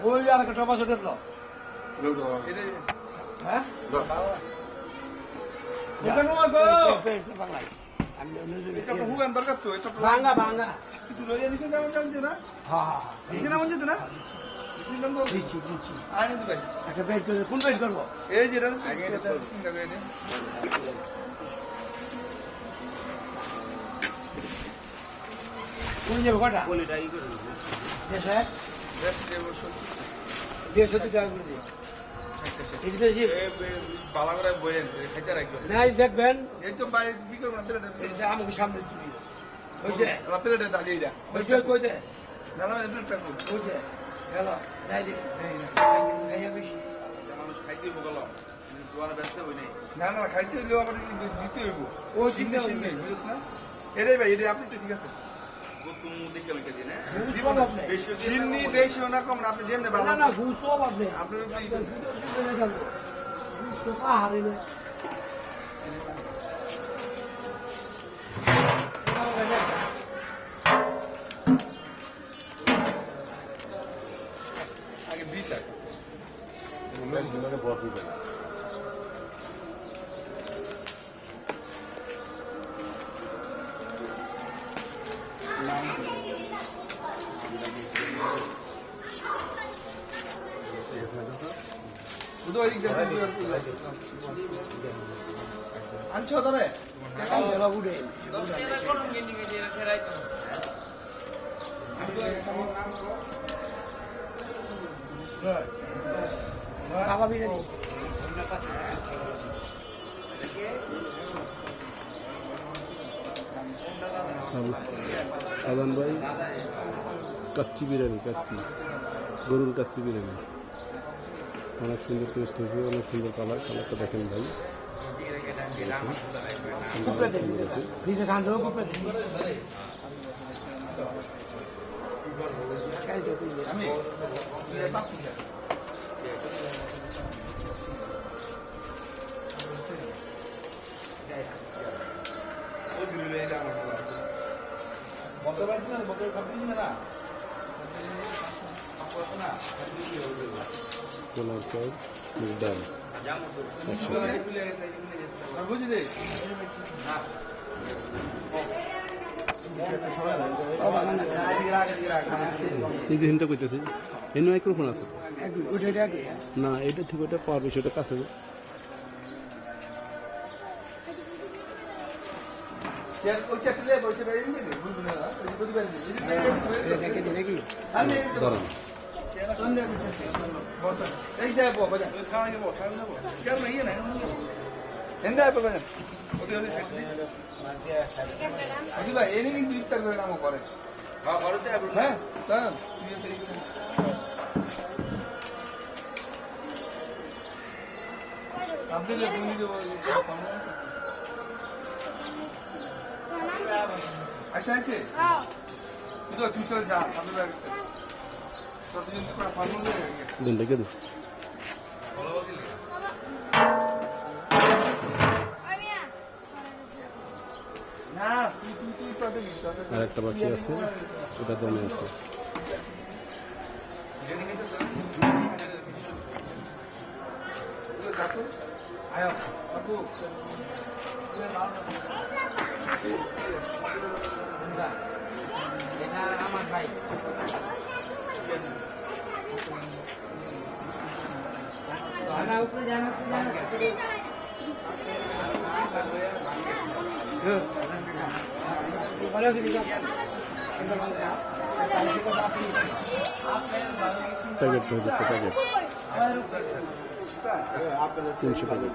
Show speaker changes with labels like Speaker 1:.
Speaker 1: ওই আর একটা টপা ছোট লো হ্যাঁ এটা কোমা গো এটা বাংলায় আমি এটা হুগান দরকার তো এটা ভাঙা ভাঙা কিছু লইয়া দিছেন যেমন জানছে না হ্যাঁ দিছেন না মনে না দিছেন না বল দিছি দিছি আইন দি ভাই একটা বেড করে কোন বেড করব এই যে আগে এটা চিন্তা করে নে কোন যাবে কটা কোলিটা ই করে দেশ হ্যাঁ দেশ দেশ টাকা করে দিই বালা করে বইয়েন খাইতে রাখবেন না দেখবেন এই তো বাইরে কি করবেন এটা আমাকে সামনে দিবি হইছে প্লেটে দাঁড়িয়ে যা হইছে কই দে নালা প্লেটটা হইছে হ্যালো যাই দে এই বেশি মানুষ খাইতে বগল দোয়ারে ব্যস্ত হই নাই না না খাইতে হইলো আবার দিতে হইব ও চিন্তা নেই বুঝছ না এরে ভাই এরে আপনি তো ঠিক আছে তুমি দেখে লইতে দিন হ্যাঁ চিনি বেশি না কম না আপনি যেমনে ভালো না না ঘুষো আপনি আপনি ঘুষো পাহাড়ে আগে 20 টাকা মানে বড় দিবেন আনছো ধরে
Speaker 2: আদান ভাই কাচ্চি বিরিয়ানি কাচ্চি গরুর কাচ্চি বিরিয়ানি অনেক সুন্দর টেস্ট হয়েছে অনেক সুন্দর কালারটা দেখেন ভাই পোলাও চাল ডাল এই যে হিনটা কইতেছি এর মাইক্রোফোন আছে না এটা থেকে ওটা পাওয়ার বিষয়টা কাছে দাঁড়ান
Speaker 1: আচ্ছা আছে তুই তুই চলে যা সামনে লাগছে
Speaker 2: দেন দেখে দিন আর একটা বাকি আছে ওটা দমে আছে
Speaker 1: এটা আমার ভাই
Speaker 2: প্যাকেট হয়ে যাচ্ছে প্যাকেট 300 প্যাকেট